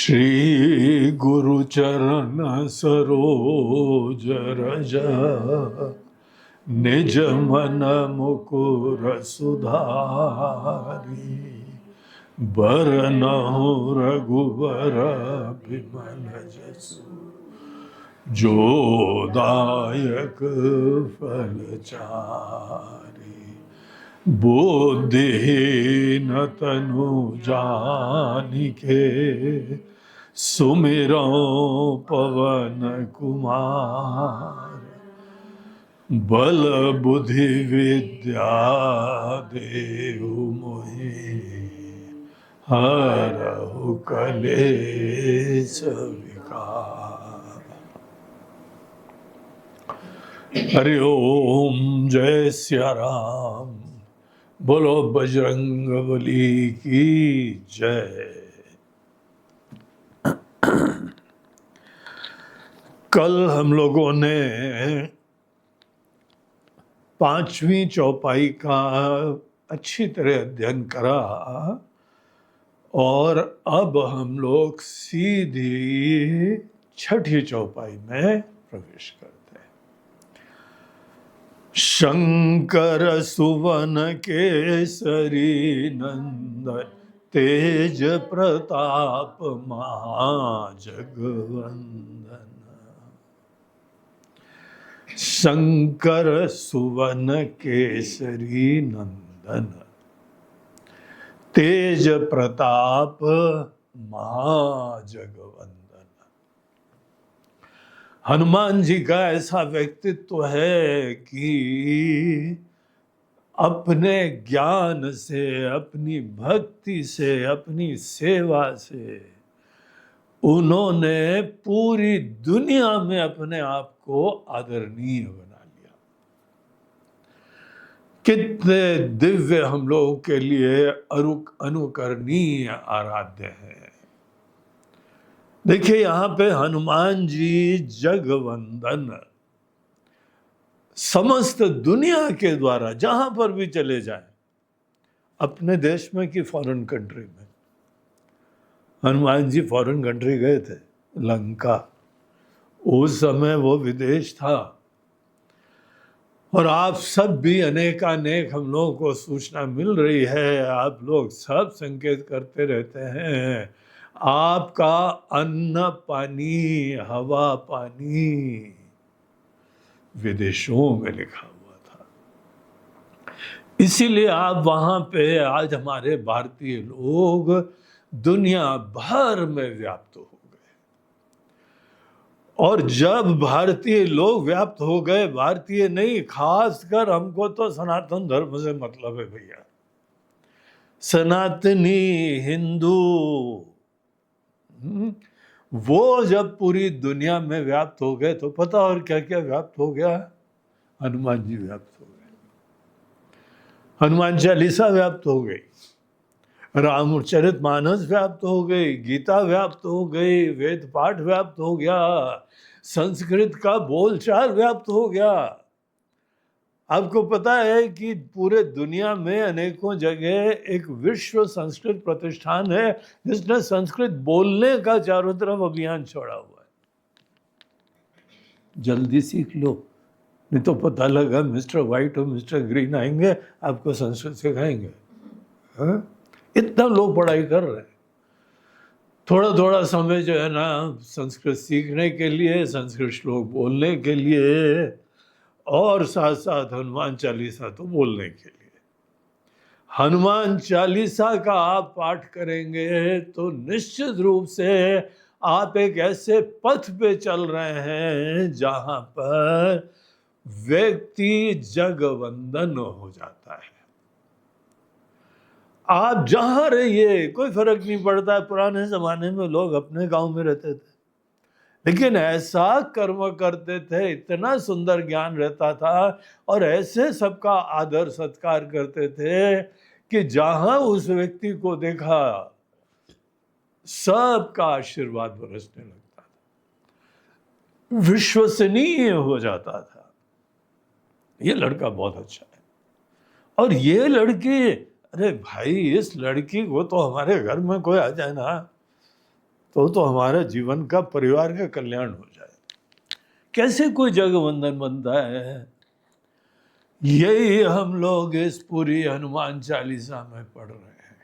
श्री गुरु चरण सरोज रज निज मन मुकुर सुधारी बरनहु रघुबर बिमल जसु जो दायक फल चारि बुद्धिहीन तनु जानिके सुमिरो पवन कुमार बल बुद्धि विद्या देहु मोहि हरहु कलेश विकार। हरि ओम जय सिया राम। बोलो बजरंगबली की जय। कल हम लोगों ने 5वीं चौपाई का अच्छी तरह अध्ययन करा और अब हम लोग सीधी 6ठी चौपाई में प्रवेश करते हैं। शंकर सुवन केसरी नंदन तेज प्रताप महाजगवंदन। शंकर सुवन केसरी नंदन तेज प्रताप महाजगवंदन। हनुमान जी का ऐसा व्यक्तित्व है कि अपने ज्ञान से, अपनी भक्ति से, अपनी सेवा से उन्होंने पूरी दुनिया में अपने आप को आदरणीय बना लिया। कितने दिव्य हम लोगों के लिए अनुकरणीय आराध्य है। देखिए यहां पे हनुमान जी जगवंदन, समस्त दुनिया के द्वारा जहां पर भी चले जाएं, अपने देश में कि फॉरेन कंट्री में। हनुमान जी फॉरेन कंट्री गए थे, लंका। उस समय वो विदेश था और आप सब भी अनेकानेक हम लोगों को सूचना मिल रही है। आप लोग सब संकेत करते रहते हैं, आपका अन्न पानी हवा पानी विदेशों में लिखा हुआ था। इसीलिए आप वहां पे आज हमारे भारतीय लोग दुनिया भर में व्याप्त हो गए। और जब भारतीय लोग व्याप्त हो गए, भारतीय नहीं, खासकर हमको तो सनातन धर्म से मतलब है भैया। सनातनी हिंदू वो जब पूरी दुनिया में व्याप्त हो गए तो पता और क्या क्या व्याप्त हो गया। हनुमान जी व्याप्त हो गए, हनुमान चालीसा व्याप्त हो गई, रामचरितमानस व्याप्त हो गई, गीता व्याप्त हो गई, वेद पाठ व्याप्त हो गया, संस्कृत का बोलचाल व्याप्त हो गया। आपको पता है कि पूरे दुनिया में अनेकों जगह एक विश्व संस्कृत प्रतिष्ठान है जिसने संस्कृत बोलने का चारों तरफ अभियान छोड़ा हुआ है। जल्दी सीख लो, नहीं तो पता लगा मिस्टर व्हाइट और मिस्टर ग्रीन आएंगे, आपको संस्कृत सिखाएंगे। इतना लोग पढ़ाई कर रहे हैं। थोड़ा थोड़ा समय जो है ना संस्कृत सीखने के लिए, संस्कृत श्लोक बोलने के लिए, और साथ साथ हनुमान चालीसा तो बोलने के लिए। हनुमान चालीसा का आप पाठ करेंगे तो निश्चित रूप से आप एक ऐसे पथ पे चल रहे हैं जहां पर व्यक्ति जगवंदन हो जाता है। आप जहां रहिए कोई फर्क नहीं पड़ता है। पुराने जमाने में लोग अपने गांव में रहते थे, लेकिन ऐसा कर्म करते थे, इतना सुंदर ज्ञान रहता था और ऐसे सबका आदर सत्कार करते थे कि जहां उस व्यक्ति को देखा सबका आशीर्वाद बरसने लगता था, विश्वसनीय हो जाता था। ये लड़का बहुत अच्छा है। और ये लड़की, अरे भाई इस लड़की को तो हमारे घर में कोई आ जाए ना, तो हमारा जीवन का, परिवार का कल्याण हो जाए। कैसे कोई जगवंदन बनता है? यही हम लोग इस पूरी हनुमान चालीसा में पढ़ रहे हैं।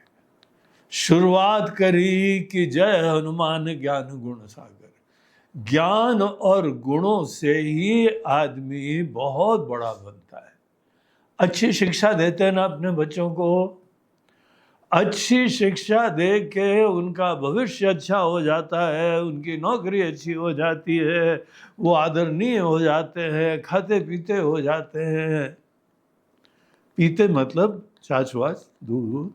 शुरुआत करी कि जय हनुमान ज्ञान गुण सागर। ज्ञान और गुणों से ही आदमी बहुत बड़ा बनता है। अच्छी शिक्षा देते हैं ना अपने बच्चों को, अच्छी शिक्षा दे के उनका भविष्य अच्छा हो जाता है, उनकी नौकरी अच्छी हो जाती है, वो आदरणीय हो जाते हैं, खाते पीते हो जाते हैं। पीते मतलब छाछ-वाछ, दूध,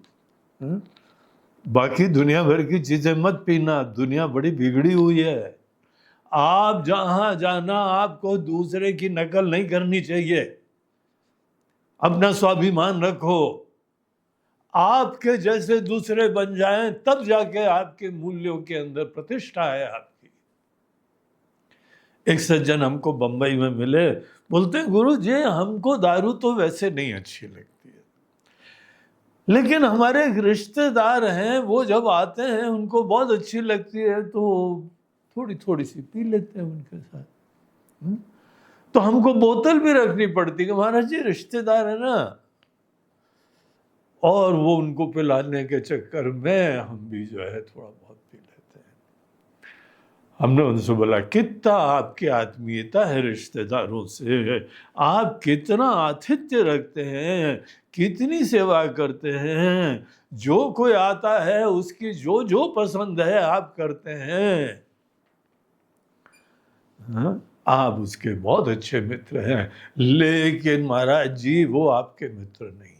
बाकी दुनिया भर की चीजें मत पीना, दुनिया बड़ी बिगड़ी हुई है। आप जहां जाना, आपको दूसरे की नकल नहीं करनी चाहिए। अपना स्वाभिमान रखो, आपके जैसे दूसरे बन जाएं, तब जाके आपके मूल्यों के अंदर प्रतिष्ठा है आपकी। एक सज्जन हमको बंबई में मिले, बोलते हैं गुरु जी हमको दारू तो वैसे नहीं अच्छी लगती है, लेकिन हमारे एक रिश्तेदार हैं, वो जब आते हैं उनको बहुत अच्छी लगती है, तो थोड़ी थोड़ी सी पी लेते हैं उनके साथ। तो हमको बोतल भी रखनी पड़ती है, महाराज जी रिश्तेदार है ना, और वो उनको पिलाने के चक्कर में हम भी जो है थोड़ा बहुत पी लेते हैं। हमने उनसे बोला कितना आपकी आत्मीयता है रिश्तेदारों से, आप कितना आतिथ्य रखते हैं, कितनी सेवा करते हैं, जो कोई आता है उसकी जो जो पसंद है आप करते हैं। हाँ? आप उसके बहुत अच्छे मित्र हैं, लेकिन महाराज जी वो आपके मित्र नहीं है।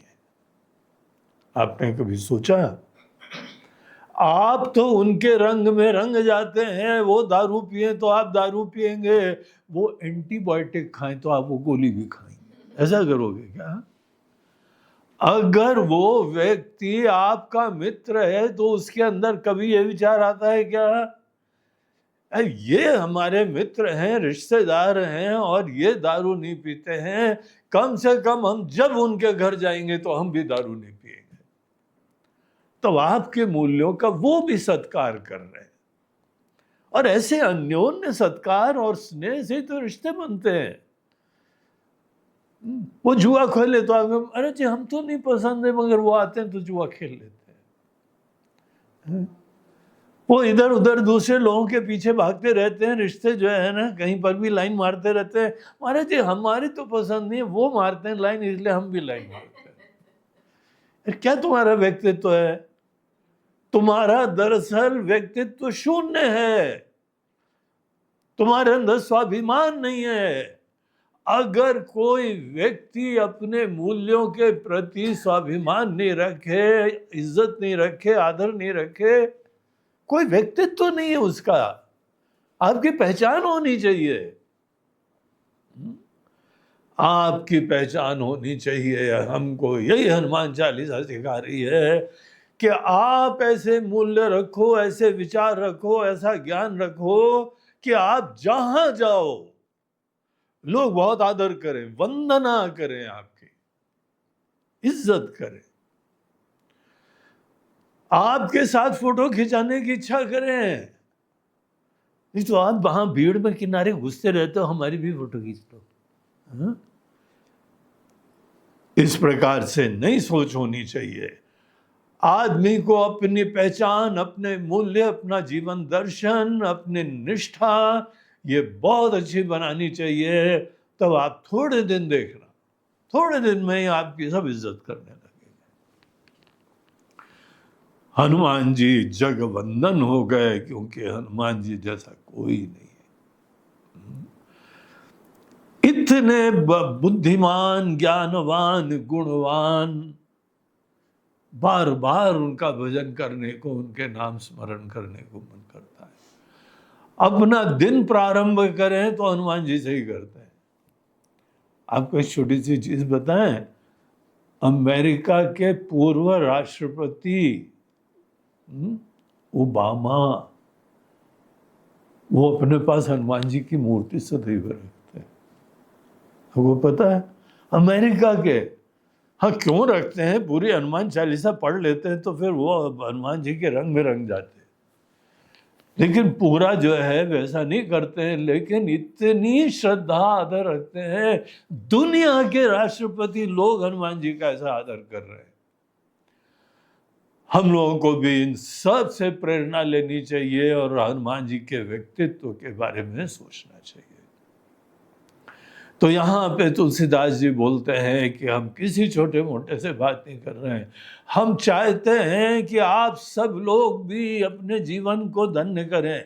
आपने कभी सोचा? आप तो उनके रंग में रंग जाते हैं, वो दारू पिए तो आप दारू पिएंगे, वो एंटीबायोटिक खाएं तो आप वो गोली भी खाएंगे। ऐसा करोगे क्या? अगर वो व्यक्ति आपका मित्र है तो उसके अंदर कभी ये विचार आता है क्या, ये हमारे मित्र हैं, रिश्तेदार हैं, और ये दारू नहीं पीते हैं, कम से कम हम जब उनके घर जाएंगे तो हम भी दारू नहीं पिएंगे। तो आपके मूल्यों का वो भी सत्कार कर रहे हैं। और ऐसे अन्योन्य सत्कार और स्नेह से तो रिश्ते बनते हैं। वो जुआ खेले तो आप, अरे जी हम तो नहीं पसंद है, मगर वो आते हैं तो जुआ खेल लेते हैं। वो इधर उधर दूसरे लोगों के पीछे भागते रहते हैं, रिश्ते जो है ना कहीं पर भी लाइन मारते रहते हैं। महाराज जी हमारी तो पसंद नहीं है, वो मारते हैं लाइन, इसलिए हम भी लाइन मारते हैं। क्या तुम्हारा व्यक्तित्व है? तुम्हारा दरअसल व्यक्तित्व शून्य है, तुम्हारे अंदर स्वाभिमान नहीं है। अगर कोई व्यक्ति अपने मूल्यों के प्रति स्वाभिमान नहीं रखे, इज्जत नहीं रखे, आदर नहीं रखे, कोई व्यक्तित्व तो नहीं है उसका। आपकी पहचान होनी चाहिए, आपकी पहचान होनी चाहिए। हमको यही हनुमान चालीसा सिखा रही है कि आप ऐसे मूल्य रखो, ऐसे विचार रखो, ऐसा ज्ञान रखो कि आप जहां जाओ लोग बहुत आदर करें, वंदना करें, आपकी इज्जत करें, आपके साथ फोटो खिंचाने की इच्छा करें। नहीं तो आप वहां भीड़ में किनारे घुसते रहते हो, हमारी भी फोटो खींच लो। इस प्रकार से नहीं सोच होनी चाहिए। आदमी को अपनी पहचान, अपने मूल्य, अपना जीवन दर्शन, अपनी निष्ठा ये बहुत अच्छी बनानी चाहिए। तब आप थोड़े दिन देखना, थोड़े दिन में ही आपकी सब इज्जत करने लगेंगे। हनुमान जी जगवंदन हो गए, क्योंकि हनुमान जी जैसा कोई नहीं है। इतने बुद्धिमान, ज्ञानवान, गुणवान, बार बार उनका भजन करने को, उनके नाम स्मरण करने को मन करता है। अपना दिन प्रारंभ करें तो हनुमान जी से ही करते हैं। आपको एक छोटी सी चीज बताएं, अमेरिका के पूर्व राष्ट्रपति ओबामा, वो अपने पास हनुमान जी की मूर्ति सदैव रखते हैं। आपको पता है? अमेरिका के। हाँ क्यों रखते हैं? पूरी हनुमान चालीसा पढ़ लेते हैं तो फिर वो हनुमान जी के रंग में रंग जाते हैं। लेकिन पूरा जो है वैसा नहीं करते हैं, लेकिन इतनी श्रद्धा आदर रखते हैं, दुनिया के राष्ट्रपति लोग हनुमान जी का ऐसा आदर कर रहे हैं। हम लोगों को भी इन सब से प्रेरणा लेनी चाहिए और हनुमान जी के व्यक्तित्व के बारे में सोचना चाहिए। तो यहाँ पे तुलसीदास जी बोलते हैं कि हम किसी छोटे मोटे से बात नहीं कर रहे हैं, हम चाहते हैं कि आप सब लोग भी अपने जीवन को धन्य करें।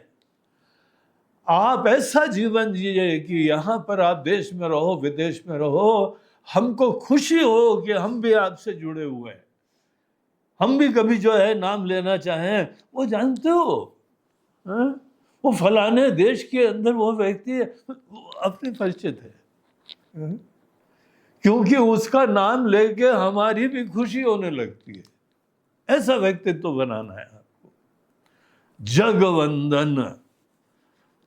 आप ऐसा जीवन जिए कि यहाँ पर आप देश में रहो, विदेश में रहो, हमको खुशी हो कि हम भी आपसे जुड़े हुए हैं। हम भी कभी जो है नाम लेना चाहें, वो जानते हो, हाँ? वो फलाने देश के अंदर वो व्यक्ति अपने परिचित है, क्योंकि उसका नाम लेके हमारी भी खुशी होने लगती है। ऐसा व्यक्तित्व बनाना है आपको। जगवंदन,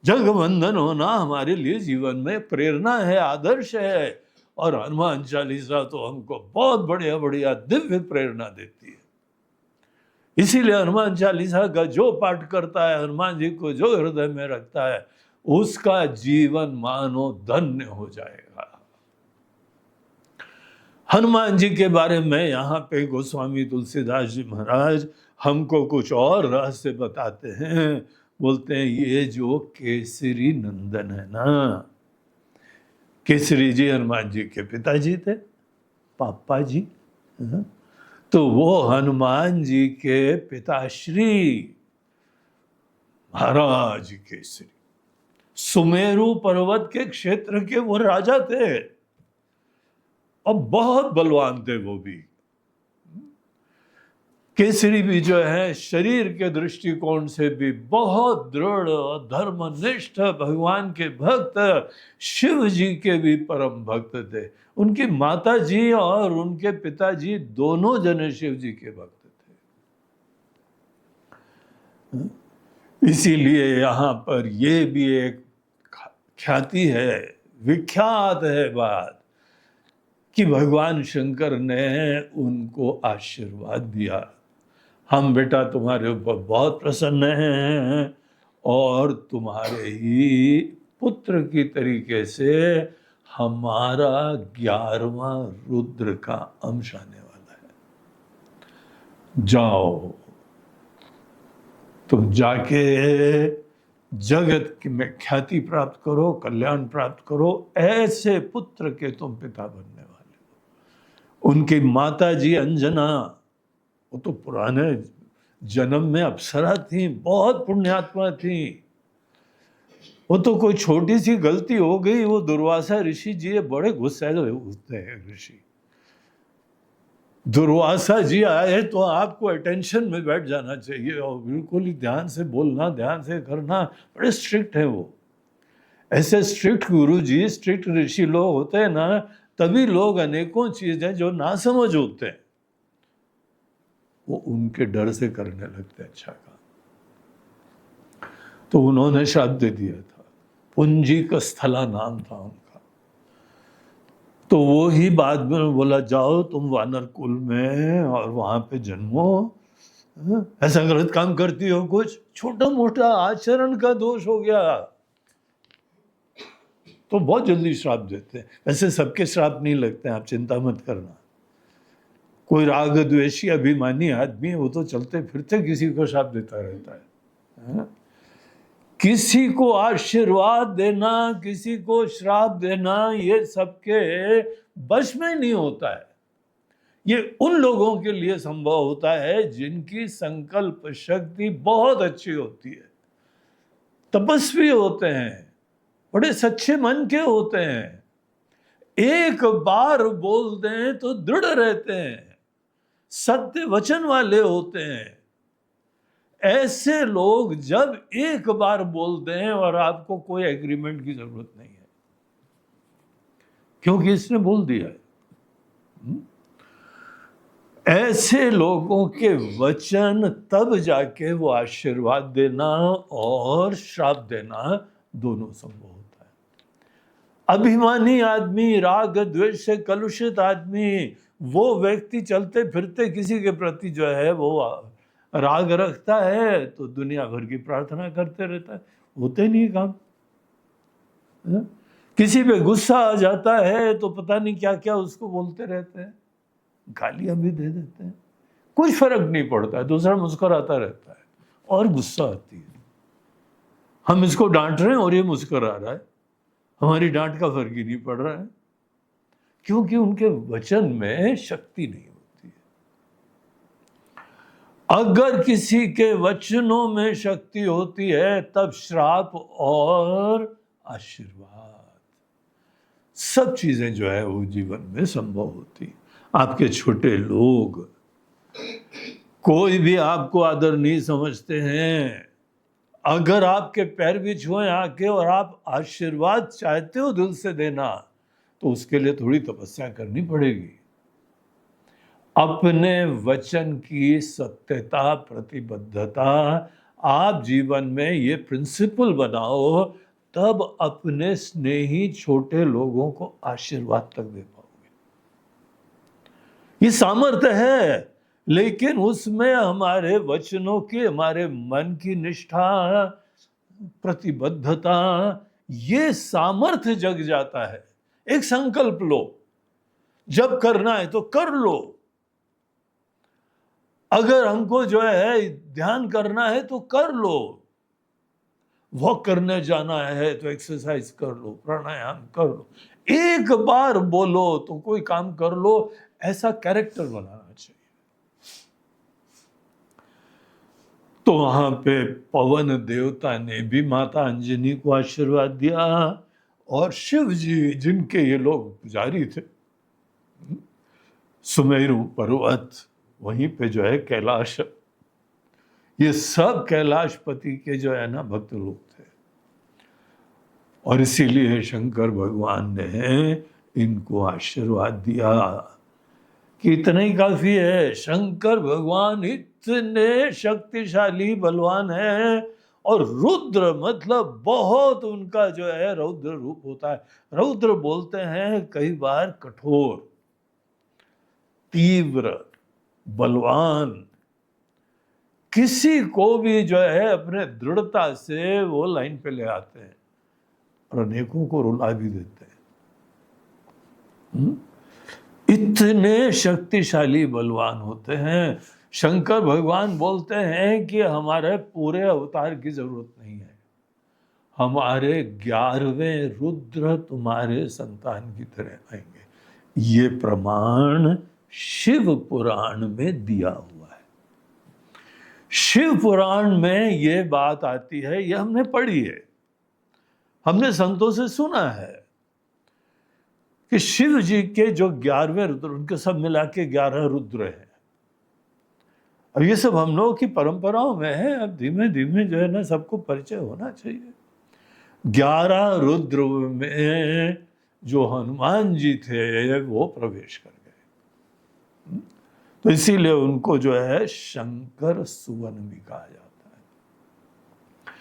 जगवंदन होना हमारे लिए जीवन में प्रेरणा है, आदर्श है। और हनुमान चालीसा तो हमको बहुत बढ़िया बढ़िया दिव्य प्रेरणा देती है। इसीलिए हनुमान चालीसा का जो पाठ करता है, हनुमान जी को जो हृदय में रखता है, उसका जीवन मानो धन्य हो जाएगा। हनुमान जी के बारे में यहाँ पे गोस्वामी तुलसीदास जी महाराज हमको कुछ और रहस्य बताते हैं। बोलते हैं ये जो केसरी नंदन है ना, केसरी जी हनुमान जी के पिताजी थे, पापा जी, तो वो हनुमान जी के पिताश्री महाराज केसरी सुमेरु पर्वत के क्षेत्र के वो राजा थे और बहुत बलवान थे वो भी। केसरी भी जो है शरीर के दृष्टिकोण से भी बहुत दृढ़ और धर्मनिष्ठ भगवान के भक्त, शिव जी के भी परम भक्त थे। उनकी माता जी और उनके पिताजी दोनों जने शिव जी के भक्त थे। इसीलिए यहाँ पर ये भी एक ख्याति है, विख्यात है बात, कि भगवान शंकर ने उनको आशीर्वाद दिया, हम बेटा तुम्हारे ऊपर बहुत प्रसन्न हैं और तुम्हारे ही पुत्र की तरीके से हमारा 11वां रुद्र का अंश आने वाला है। जाओ तुम जाके जगत में ख्याति प्राप्त करो, कल्याण प्राप्त करो, ऐसे पुत्र के तुम पिता बनने वाले हो। उनकी माता जी अंजना, वो तो पुराने जन्म में अप्सरा थी, बहुत पुण्यात्मा थी। वो तो कोई छोटी सी गलती हो गई, वो दुर्वासा ऋषि जी बड़े गुस्सैल होते हैं ऋषि। दुर्वासा जी आए तो आपको अटेंशन में बैठ जाना चाहिए और बिल्कुल ही ध्यान से बोलना, ध्यान से करना। बड़े स्ट्रिक्ट है वो। ऐसे स्ट्रिक्ट गुरु जी, स्ट्रिक्ट ऋषि लोग होते हैं ना, तभी लोग अनेकों चीजें जो ना समझ होते हैं वो उनके डर से करने लगते हैं अच्छा काम। तो उन्होंने श्राप दे दिया था, पुंजिक स्थला नाम था उनका। तो वो ही बाद में बोला जाओ तुम वानर कुल में और वहां पे जन्मो, ऐसा गलत काम करती हो, कुछ छोटा मोटा आचरण का दोष हो गया तो बहुत जल्दी श्राप देते हैं। वैसे सबके श्राप नहीं लगते हैं, आप चिंता मत करना। कोई राग द्वेषी अभिमानी आदमी है, वो तो चलते फिरते किसी को श्राप देता रहता है। किसी को आशीर्वाद देना, किसी को श्राप देना, ये सबके वश में नहीं होता है। ये उन लोगों के लिए संभव होता है जिनकी संकल्प शक्ति बहुत अच्छी होती है, तपस्वी होते हैं, बड़े सच्चे मन के होते हैं, एक बार बोल दें तो दृढ़ रहते हैं, सत्य वचन वाले होते हैं। ऐसे लोग जब एक बार बोल दें और आपको कोई एग्रीमेंट की जरूरत नहीं है, क्योंकि इसने बोल दिया है। ऐसे लोगों के वचन तब जाके वो आशीर्वाद देना और श्राप देना दोनों संभव होता है। अभिमानी आदमी, राग द्वेष से कलुषित आदमी, वो व्यक्ति चलते फिरते किसी के प्रति जो है वो राग रखता है तो दुनिया भर की प्रार्थना करते रहता है, होते नहीं काम। है? किसी पे गुस्सा आ जाता है तो पता नहीं क्या क्या उसको बोलते रहते हैं, गालियां भी दे देते हैं, कुछ फर्क नहीं पड़ता है, दूसरा मुस्कुराता रहता है और गुस्सा आती है। हम इसको डांट रहे हैं और ये मुस्कुरा रहा है, हमारी डांट का फर्क ही नहीं पड़ रहा है, क्योंकि उनके वचन में शक्ति नहीं होती है। अगर किसी के वचनों में शक्ति होती है तब श्राप और आशीर्वाद सब चीजें जो है वो जीवन में संभव होती। आपके छोटे लोग कोई भी आपको आदर नहीं समझते हैं, अगर आपके पैर भी छुए आके और आप आशीर्वाद चाहते हो दिल से देना, तो उसके लिए थोड़ी तपस्या करनी पड़ेगी। अपने वचन की सत्यता, प्रतिबद्धता आप जीवन में ये प्रिंसिपल बनाओ, तब अपने स्नेही छोटे लोगों को आशीर्वाद तक दे पाओगे। ये सामर्थ्य है, लेकिन उसमें हमारे वचनों की, हमारे मन की निष्ठा, प्रतिबद्धता, ये सामर्थ्य जग जाता है। एक संकल्प लो, जब करना है तो कर लो। अगर हमको जो है ध्यान करना है तो कर लो, वॉक करने जाना है तो एक्सरसाइज कर लो, प्राणायाम कर लो, एक बार बोलो तो कोई काम कर लो, ऐसा कैरेक्टर बनाना चाहिए। तो वहां पे पवन देवता ने भी माता अंजनी को आशीर्वाद दिया, और शिव जी जिनके ये लोग पुजारी थे, सुमेरु पर्वत, वहीं पे जो है कैलाश, ये सब कैलाशपति के जो है ना भक्त लोग थे। और इसीलिए शंकर भगवान ने इनको आशीर्वाद दिया कि इतना ही काफी है। शंकर भगवान इतने शक्तिशाली बलवान है, और रुद्र मतलब बहुत उनका जो है रौद्र रूप होता है। रौद्र बोलते हैं कई बार कठोर, तीव्र, बलवान, किसी को भी जो है अपने दृढ़ता से वो लाइन पे ले आते हैं और अनेकों को रुला भी देते हैं। इतने शक्तिशाली बलवान होते हैं। शंकर भगवान बोलते हैं कि हमारे पूरे अवतार की जरूरत नहीं है, हमारे 11वें रुद्र तुम्हारे संतान की तरह आएंगे। ये प्रमाण शिव पुराण में दिया हुआ है। शिव पुराण में ये बात आती है, ये हमने पढ़ी है, हमने संतों से सुना है कि शिव जी के जो 11वें रुद्र, उनके सब मिला के 11 रुद्र हैं। अब ये सब हम लोगों की परंपराओं में है, अब धीमे धीमे जो है ना सबको परिचय होना चाहिए। 11 रुद्र में जो हनुमान जी थे वो प्रवेश कर गए, तो इसीलिए उनको जो है शंकर सुवन भी कहा जाता है।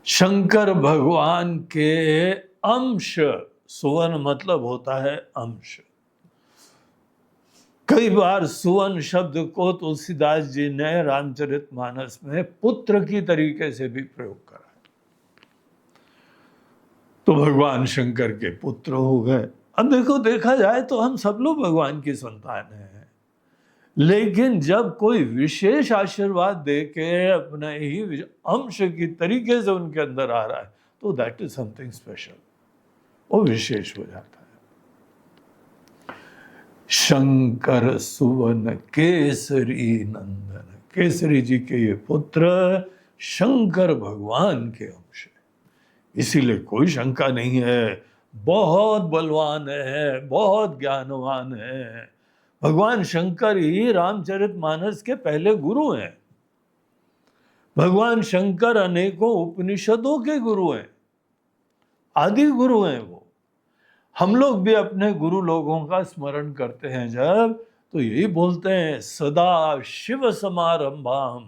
शंकर भगवान के अंश, सुवन मतलब होता है अंश। कई बार सुवन शब्द को तुलसीदास जी ने रामचरितमानस में पुत्र की तरीके से भी प्रयोग करा है। तो भगवान शंकर के पुत्र हो गए। अब देखो, देखा जाए तो हम सब लोग भगवान की संतान हैं, लेकिन जब कोई विशेष आशीर्वाद दे के अपने ही अंश की तरीके से उनके अंदर आ रहा है, तो दैट इज समथिंग स्पेशल, वो विशेष हो जाता है। शंकर सुवन केसरी नंदन, केसरी जी के ये पुत्र शंकर भगवान के अंश है, इसीलिए कोई शंका नहीं है, बहुत बलवान है, बहुत ज्ञानवान है। भगवान शंकर ही रामचरितमानस के पहले गुरु हैं। भगवान शंकर अनेकों उपनिषदों के गुरु हैं, आदि गुरु हैं वो। हम लोग भी अपने गुरु लोगों का स्मरण करते हैं जब, तो यही बोलते हैं, सदा शिव समारंभाम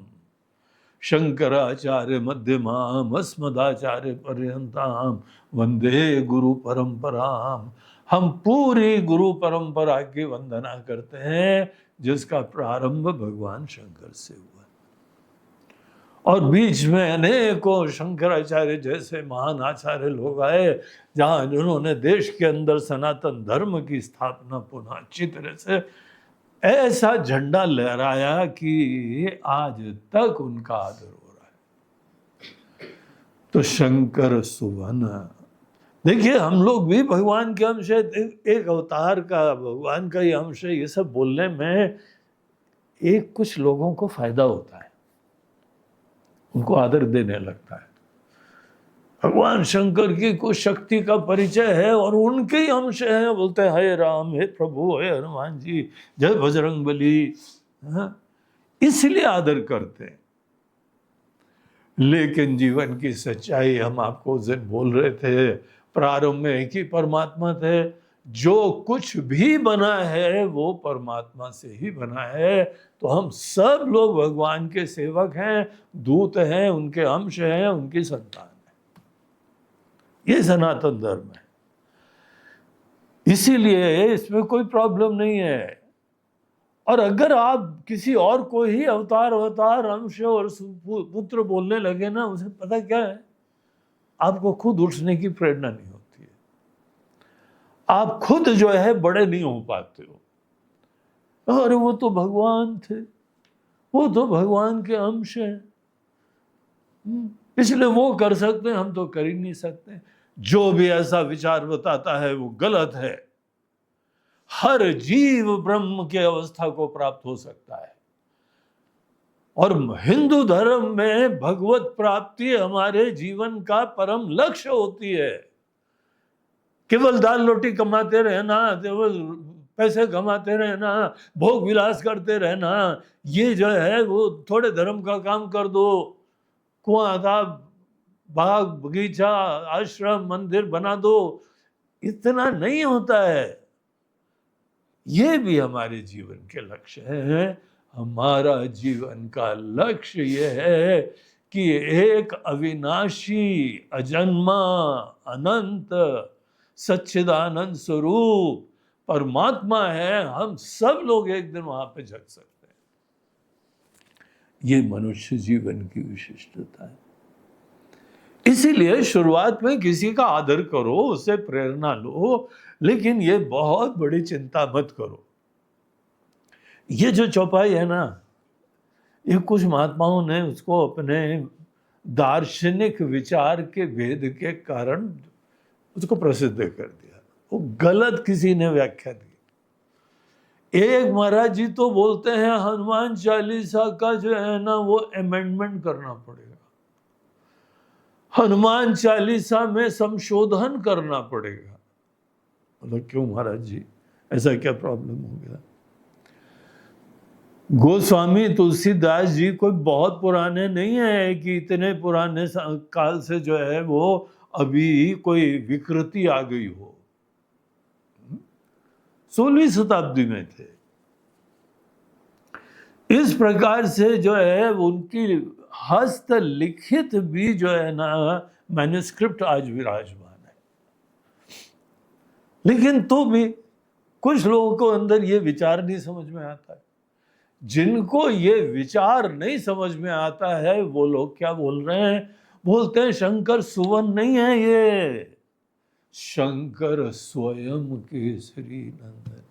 शंकराचार्य मध्यमाम अस्मदाचार्य पर्यंताम वंदे गुरु परंपराम। हम पूरी गुरु परंपरा की वंदना करते हैं जिसका प्रारंभ भगवान शंकर से हुआ। और बीच में अनेकों शंकराचार्य जैसे महान आचार्य लोग आए, जहां जिन्होंने देश के अंदर सनातन धर्म की स्थापना पुनः अच्छी तरह से ऐसा झंडा लहराया कि आज तक उनका आदर हो रहा है। तो शंकर सुवन, देखिए हम लोग भी भगवान के अंश है, एक अवतार का भगवान का ही अंश है। ये सब बोलने में एक कुछ लोगों को फायदा होता है, उनको आदर देने लगता है। भगवान शंकर की कुछ शक्ति का परिचय है और उनके ही अंश है, बोलते हैं हे राम, हे प्रभु, हे हनुमान जी, जय बजरंग बली, इसलिए आदर करते हैं। लेकिन जीवन की सच्चाई हम आपको उस दिन बोल रहे थे, प्रारंभ में एक ही परमात्मा थे, जो कुछ भी बना है वो परमात्मा से ही बना है। तो हम सब लोग भगवान के सेवक हैं, दूत हैं, उनके अंश हैं, उनकी संतान है। ये सनातन धर्म है, इसीलिए इसमें कोई प्रॉब्लम नहीं है। और अगर आप किसी और को ही अवतार अंश और पुत्र बोलने लगे ना, उसे पता क्या है, आपको खुद उठने की प्रेरणा नहीं होती है, आप खुद जो है बड़े नहीं हो पाते हो। अरे वो तो भगवान थे, वो तो भगवान के अंश हैं, इसलिए वो कर सकते हैं, हम तो कर ही नहीं सकते। जो भी ऐसा विचार बताता है वो गलत है। हर जीव ब्रह्म की अवस्था को प्राप्त हो सकता है, और हिंदू धर्म में भगवत प्राप्ति हमारे जीवन का परम लक्ष्य होती है। केवल दाल रोटी कमाते रहना, केवल पैसे कमाते रहना, भोग विलास करते रहना, ये जो है वो थोड़े धर्म का काम कर दो, कुआं तालाब बाग बगीचा आश्रम मंदिर बना दो, इतना नहीं होता है। ये भी हमारे जीवन के लक्ष्य है। हमारा जीवन का लक्ष्य ये है कि एक अविनाशी, अजन्मा, अनंत, सच्चिदानंद स्वरूप परमात्मा है, हम सब लोग एक दिन वहां पे जग सकते हैं। ये मनुष्य जीवन की विशिष्टता है। इसीलिए शुरुआत में किसी का आदर करो, उससे प्रेरणा लो, लेकिन ये बहुत बड़ी चिंता मत करो। ये जो चौपाई है ना, ये कुछ महात्माओं ने उसको अपने दार्शनिक विचार के भेद के कारण उसको प्रसिद्ध कर दिया। वो गलत किसी ने व्याख्या दी। एक महाराज जी तो बोलते हैं हनुमान चालीसा का जो है ना वो अमेंडमेंट करना पड़ेगा, हनुमान चालीसा में संशोधन करना पड़ेगा। मतलब क्यों महाराज जी, ऐसा क्या प्रॉब्लम हो गया? गोस्वामी तुलसीदास जी कोई बहुत पुराने नहीं है कि इतने पुराने काल से जो है वो अभी कोई विकृति आ गई हो। 16वीं शताब्दी में थे। इस प्रकार से जो है उनकी हस्तलिखित भी जो है ना मैन्युस्क्रिप्ट आज विराजमान है। लेकिन तो भी कुछ लोगों को अंदर ये विचार नहीं समझ में आता है। जिनको ये विचार नहीं समझ में आता है वो लोग क्या बोल रहे हैं, बोलते हैं शंकर सुवन नहीं है, ये शंकर स्वयं केसरी नंदन।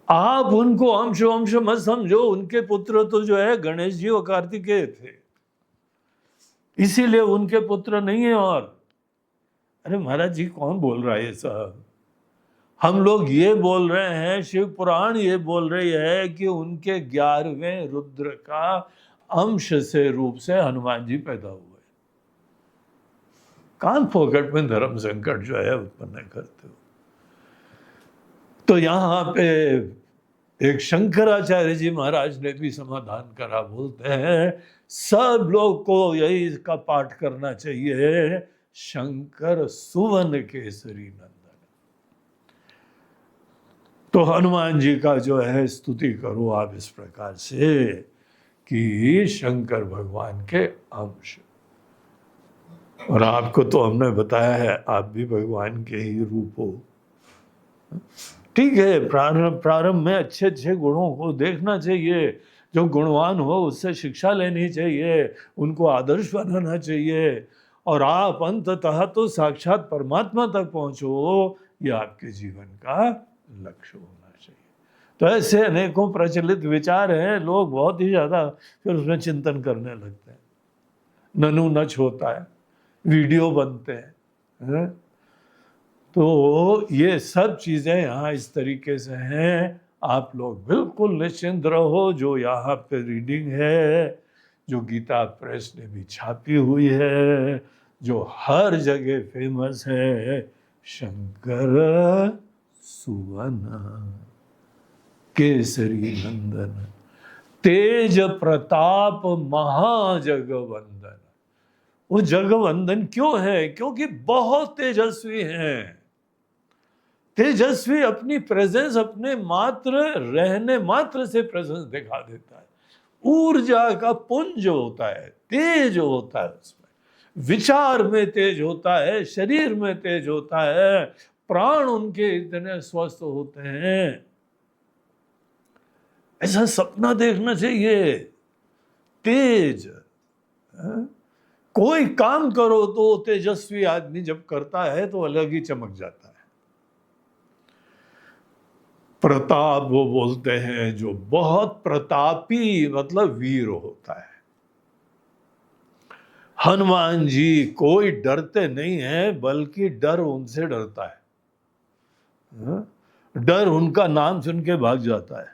आप उनको अंश अंश मत समझो, उनके पुत्र तो जो है गणेश जी और कार्तिकेय थे, इसीलिए उनके पुत्र नहीं है। और अरे महाराज जी कौन बोल रहा है ये सब? हम लोग ये बोल रहे हैं, शिव पुराण ये बोल रही है कि उनके 11वें रुद्र का अंश से रूप से हनुमान जी पैदा हुए। कान फोकट में धर्म संकट जो है उत्पन्न करते हो। तो यहाँ पे एक शंकराचार्य जी महाराज ने भी समाधान करा, बोलते हैं सब लोग को यही का पाठ करना चाहिए, शंकर सुवन केसरी नंदन। तो हनुमान जी का जो है स्तुति करो आप इस प्रकार से कि शंकर भगवान के अंश। और आपको तो हमने बताया है आप भी भगवान के ही रूप हो। ठीक है, प्रारंभ में अच्छे अच्छे गुणों को देखना चाहिए, जो गुणवान हो उससे शिक्षा लेनी चाहिए, उनको आदर्श बनाना चाहिए, और आप अंततः तो साक्षात परमात्मा तक पहुंचो, ये आपके जीवन का लक्ष्य होना चाहिए। तो ऐसे अनेकों प्रचलित विचार हैं, लोग बहुत ही ज़्यादा फिर उसमें चिंतन करने लगते हैं, ननु नच होता है, वीडियो बनते हैं। तो ये सब चीज़ें यहाँ इस तरीके से हैं। आप लोग बिल्कुल निश्चिंत रहो, जो यहाँ पे रीडिंग है, जो गीता प्रेस ने भी छापी हुई है, जो हर जगह फेमस है, शंकर सुवन केसरी नंदन तेज प्रताप महाजगवंदन। वो जगवंदन क्यों है? क्योंकि बहुत तेजस्वी हैं। तेजस्वी अपनी प्रेजेंस, अपने मात्र रहने मात्र से प्रेजेंस दिखा देता है। ऊर्जा का पुंज होता है, तेज होता है उसमें, विचार में तेज होता है, शरीर में तेज होता है, प्राण उनके इतने स्वस्थ होते हैं। ऐसा सपना देखना चाहिए, तेज। कोई काम करो तो तेजस्वी आदमी जब करता है तो अलग ही चमक जाता है। प्रताप वो बोलते हैं जो बहुत प्रतापी, मतलब वीर होता है। हनुमान जी कोई डरते नहीं है, बल्कि डर उनसे डरता है। डर उनका नाम सुन के भाग जाता है।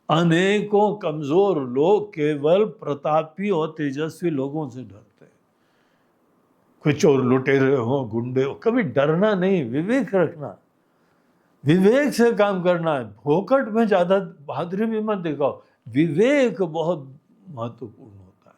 अनेकों कमजोर लोग केवल प्रतापी और तेजस्वी लोगों से डरते हैं। कोई चोर लुटेरे हो, गुंडे हो, कभी डरना नहीं, विवेक रखना, विवेक से काम करना है। फोकट में ज्यादा बहादुरी भी मत दिखाओ, विवेक बहुत महत्वपूर्ण होता है।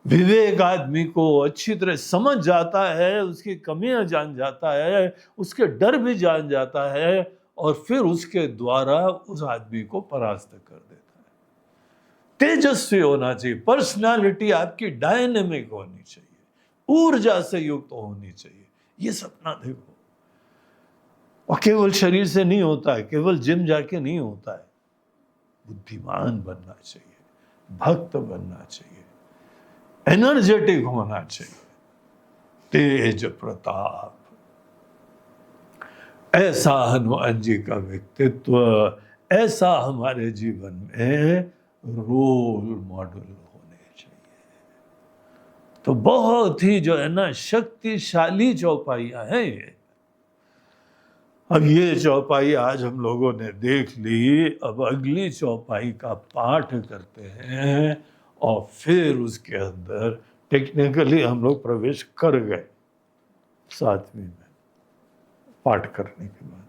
विवेक आदमी को अच्छी तरह समझ जाता है, उसकी कमियां जान जाता है, उसके डर भी जान जाता है, और फिर उसके द्वारा उस आदमी को परास्त कर देता है। तेजस्वी होना चाहिए, पर्सनालिटी आपकी डायनेमिक होनी चाहिए, ऊर्जा से युक्त होनी चाहिए। ये सपना देखो। और केवल शरीर से नहीं होता है, केवल जिम जाके नहीं होता है। बुद्धिमान बनना चाहिए, भक्त बनना चाहिए, एनर्जेटिक होना चाहिए, तेज प्रताप। ऐसा हनुमान जी का व्यक्तित्व, ऐसा हमारे जीवन में रोल मॉडल होने चाहिए। तो बहुत ही जो है ना शक्तिशाली चौपाइयां हैं ये। अब ये चौपाई आज हम लोगों ने देख ली, अब अगली चौपाई का पाठ करते हैं, और फिर उसके अंदर टेक्निकली हम लोग प्रवेश कर गए 7वीं में पाठ करने के बाद।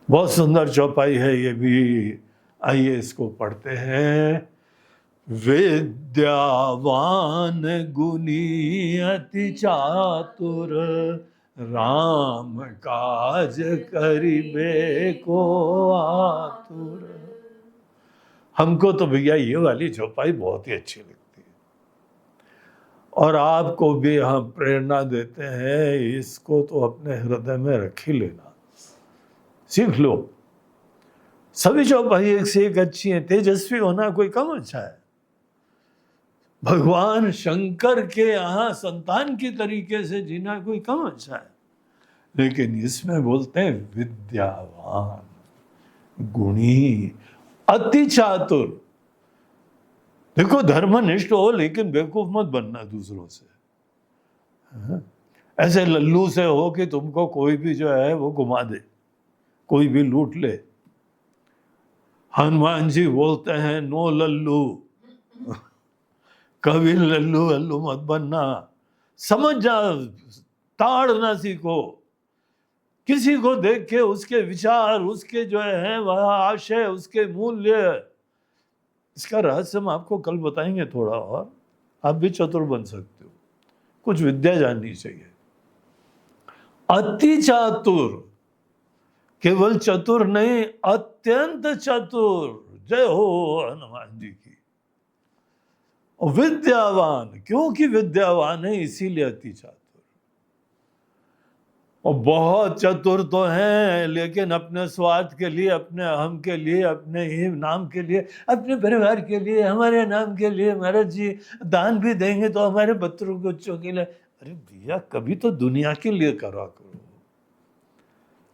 बहुत सुंदर चौपाई है ये भी, आइए इसको पढ़ते हैं। विद्यावान गुणी अति चातुर, राम काज करिबे को आतुर। हमको तो भैया ये वाली चौपाई बहुत ही अच्छी लगती है, और आपको भी हम प्रेरणा देते हैं, इसको तो अपने हृदय में रख ही लेना, सीख लो। सभी चौपाई एक से एक अच्छी है। तेजस्वी होना कोई कम अच्छा है? भगवान शंकर के यहाँ संतान की तरीके से जीना कोई कम अच्छा है? लेकिन इसमें बोलते हैं विद्यावान गुणी अति चातुर। देखो, धर्मनिष्ठ हो लेकिन बेवकूफ मत बनना दूसरों से। ऐसे लल्लू से हो कि तुमको कोई भी जो है वो घुमा दे, कोई भी लूट ले। हनुमान जी बोलते हैं नो लल्लू, कभी लल्लू अल्लू मत बनना। समझ जा, ताड़ ना सीखो। किसी को देख के उसके विचार, उसके जो है वह आशय, उसके मूल्य, इसका रहस्य हम आपको कल बताएंगे थोड़ा, और आप भी चतुर बन सकते हो। कुछ विद्या जाननी चाहिए। अति चातुर, केवल चतुर नहीं, अत्यंत चतुर। जय हो हनुमान जी की। और विद्यावान, क्योंकि विद्यावान है इसीलिए अति चातुर। और बहुत चतुर तो हैं, लेकिन अपने स्वार्थ के लिए, अपने अहम के लिए, अपने ही नाम के लिए, अपने परिवार के लिए, हमारे नाम के लिए, महाराज जी दान भी देंगे तो हमारे बच्चों बच्चों के लिए। अरे भैया, कभी तो दुनिया के लिए करा करो।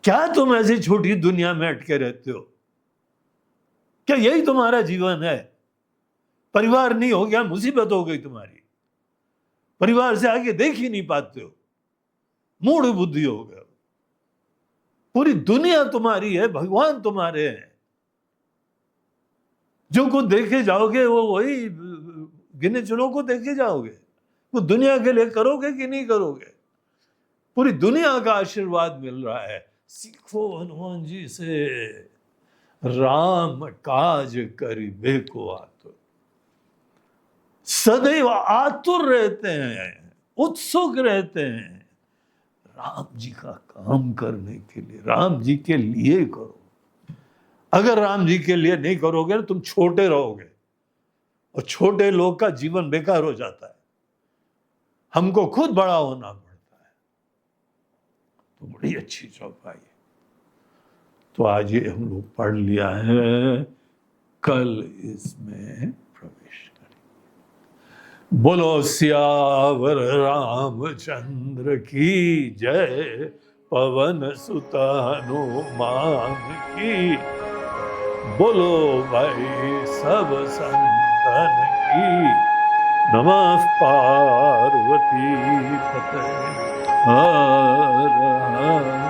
क्या तुम ऐसी छोटी दुनिया में अटके रहते हो? क्या यही तुम्हारा जीवन है? परिवार नहीं हो गया, मुसीबत हो गई तुम्हारी। परिवार से आगे देख ही नहीं पाते हो, मूढ़ बुद्धि हो गए। पूरी दुनिया तुम्हारी है, भगवान तुम्हारे हैं। जो को देखे जाओगे वो वही गिने चुनों को देखे जाओगे। वो दुनिया के लिए करोगे कि नहीं करोगे? पूरी दुनिया का आशीर्वाद मिल रहा है। सीखो हनुमान जी से, राम काज करिबे को आतुर। सदैव आतुर रहते हैं, उत्सुक रहते हैं राम जी का काम करने के लिए। राम जी के लिए करो। अगर राम जी के लिए नहीं करोगे तुम छोटे रहोगे, और छोटे लोग का जीवन बेकार हो जाता है। हमको खुद बड़ा होना पड़ता है। तो बड़ी अच्छी चौपाई है। तो आज ये हम लोग पढ़ लिया है, कल इसमें प्रवेश करेंगे। बोलो सियावर रामचंद्र की जय, पवन सुत हनुमान की। बोलो भाई सब संतन की। नमः पार्वती पते हर हर।